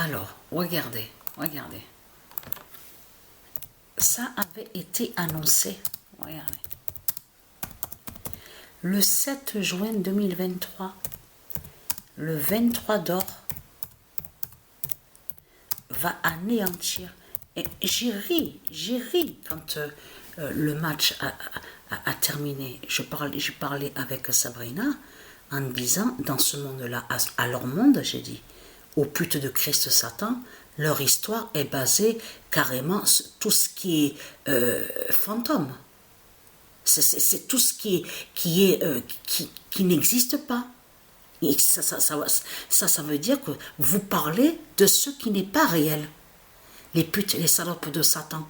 Alors, regardez, regardez. Ça avait été annoncé, regardez. Le 7 juin 2023, le 23 d'or va anéantir. Et j'ai ri quand le match a terminé. Je parlais avec Sabrina en disant, dans ce monde-là, à leur monde, j'ai dit, aux putes de Christ Satan, leur histoire est basée carrément sur tout ce qui est fantôme. C'est tout ce qui n'existe pas. Et ça veut dire que vous parlez de ce qui n'est pas réel. Les putes, les salopes de Satan.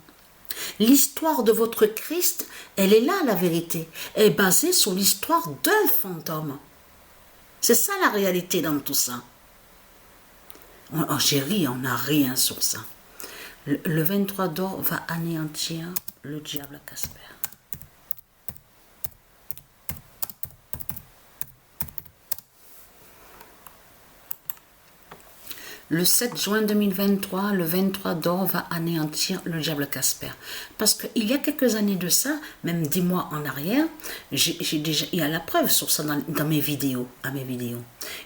L'histoire de votre Christ, elle est là, la vérité. Elle est basée sur l'histoire d'un fantôme. C'est ça la réalité dans tout ça. J'ai ri, on n'a rien sur ça. Le 23 d'or va anéantir le diable Casper. Le 7 juin 2023, le 23 d'or va anéantir le diable Casper. Parce qu'il y a quelques années de ça, même 10 mois en arrière, il y a la preuve sur ça dans mes vidéos,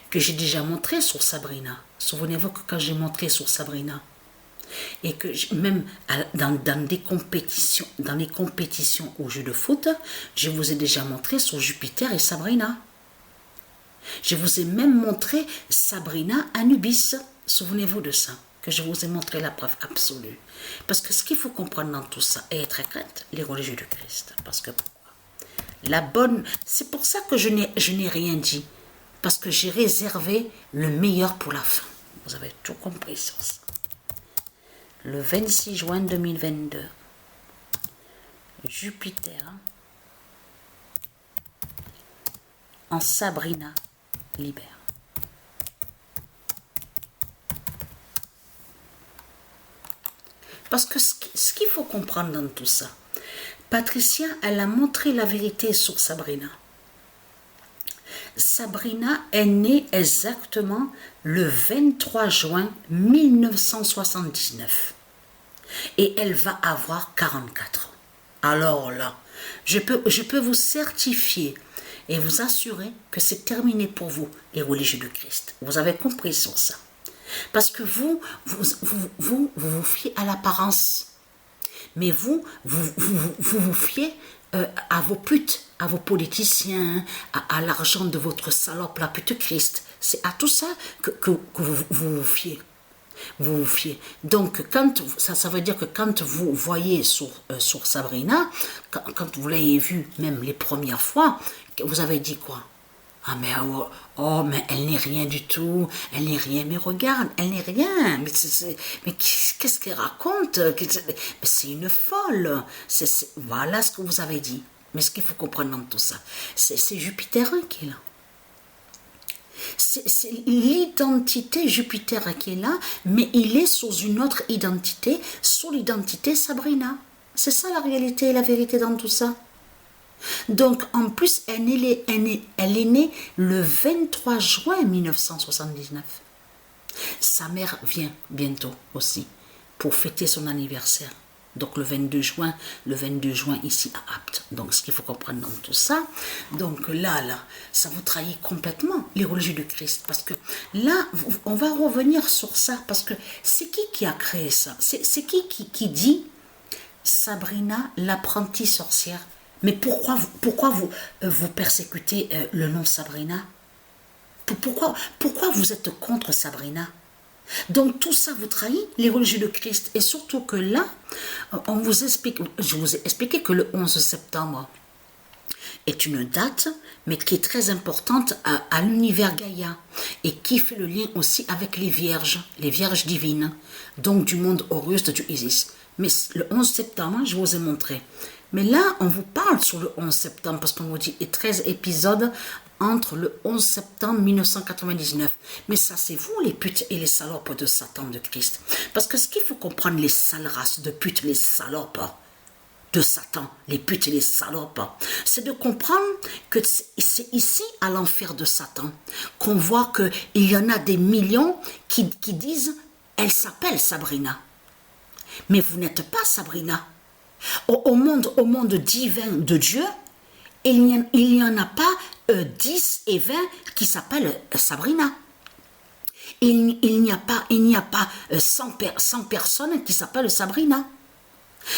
que j'ai déjà montré sur Sabrina. Souvenez-vous que quand j'ai montré sur Sabrina, et que même dans les compétitions au jeu de foot, je vous ai déjà montré sur Jupiter et Sabrina. Je vous ai même montré Sabrina Anubis. Souvenez-vous de ça, que je vous ai montré la preuve absolue. Parce que ce qu'il faut comprendre dans tout ça, et être crainte, les religieux du Christ. Parce que c'est pour ça que je n'ai rien dit. Parce que j'ai réservé le meilleur pour la fin. Vous avez tout compris sur ça. Le 26 juin 2022, Jupiter en Sabrina libère. Parce que ce qu'il faut comprendre dans tout ça, Patricia, elle a montré la vérité sur Sabrina. Sabrina est née exactement le 23 juin 1979. Et elle va avoir 44 ans. Alors là, je peux vous certifier et vous assurer que c'est terminé pour vous, les religieux du Christ. Vous avez compris sur ça. Parce que vous fiez à l'apparence. Mais vous fiez à vos putes, à vos politiciens, à l'argent de votre salope, la pute Christ. C'est à tout ça que vous vous fiez. Vous vous fiez. Donc, ça veut dire que quand vous voyez sur Sabrina, quand vous l'avez vue même les premières fois, vous avez dit quoi? Ah mais mais elle n'est rien du tout, elle n'est rien, mais regarde, elle n'est rien, mais qu'est-ce qu'elle raconte? C'est une folle, voilà ce que vous avez dit. Mais ce qu'il faut comprendre dans tout ça, c'est Jupiter qui est là. C'est l'identité Jupiter qui est là, mais il est sous une autre identité, sous l'identité Sabrina. C'est ça la réalité et la vérité dans tout ça. Donc, en plus, elle est née le 23 juin 1979. Sa mère vient bientôt aussi pour fêter son anniversaire. Donc, le 22 juin ici à Apt. Donc, ce qu'il faut comprendre dans tout ça. Donc, là, ça vous trahit complètement les religieux du Christ. Parce que là, on va revenir sur ça. Parce que c'est qui a créé ça? C'est qui dit Sabrina, l'apprentie sorcière? Mais pourquoi vous persécutez le nom Sabrina? Pourquoi vous êtes contre Sabrina? Donc tout ça vous trahit, les religieux de Christ. Et surtout que là, je vous ai expliqué que le 11 septembre est une date, mais qui est très importante à l'univers Gaïa. Et qui fait le lien aussi avec les vierges divines. Donc du monde Horus, du Isis. Mais le 11 septembre, je vous ai montré. Mais là, on vous parle sur le 11 septembre, parce qu'on vous dit 13 épisodes entre le 11 septembre 1999. Mais ça, c'est vous, les putes et les salopes de Satan de Christ. Parce que ce qu'il faut comprendre, les sales races de putes, les salopes de Satan, les putes et les salopes, c'est de comprendre que c'est ici, à l'enfer de Satan, qu'on voit qu'il y en a des millions qui disent elle s'appelle Sabrina. Mais vous n'êtes pas Sabrina. Au monde divin de Dieu, il n'y en a pas 10 et 20 qui s'appellent Sabrina. Il n'y a pas 100 personnes qui s'appellent Sabrina.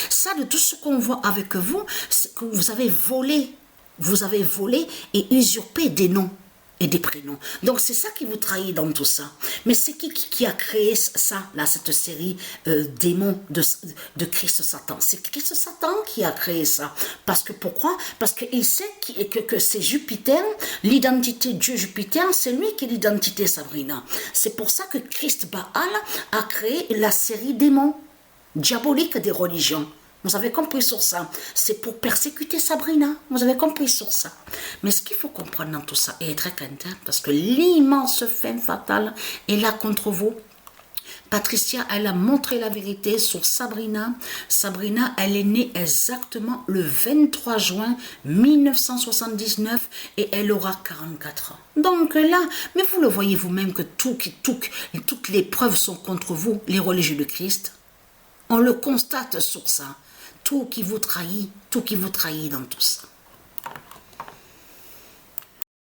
Ça, de tout ce qu'on voit avec vous, c'est que vous avez volé et usurpé des noms et des prénoms. Donc c'est ça qui vous trahit dans tout ça. Mais c'est qui a créé ça, là, cette série démons de Christ Satan? C'est Christ Satan qui a créé ça. Parce que pourquoi? Parce qu'il sait que c'est Jupiter, l'identité Dieu Jupiter, c'est lui qui est l'identité Sabrina. C'est pour ça que Christ Baal a créé la série démons diaboliques des religions. Vous avez compris sur ça. C'est pour persécuter Sabrina. Vous avez compris sur ça. Mais ce qu'il faut comprendre dans tout ça, et être attentif, parce que l'immense fin fatale est là contre vous. Patricia, elle a montré la vérité sur Sabrina. Sabrina, elle est née exactement le 23 juin 1979 et elle aura 44 ans. Donc là, mais vous le voyez vous-même que toutes les preuves sont contre vous, les religieux de Christ. On le constate sur ça. Tout qui vous trahit dans tout ça.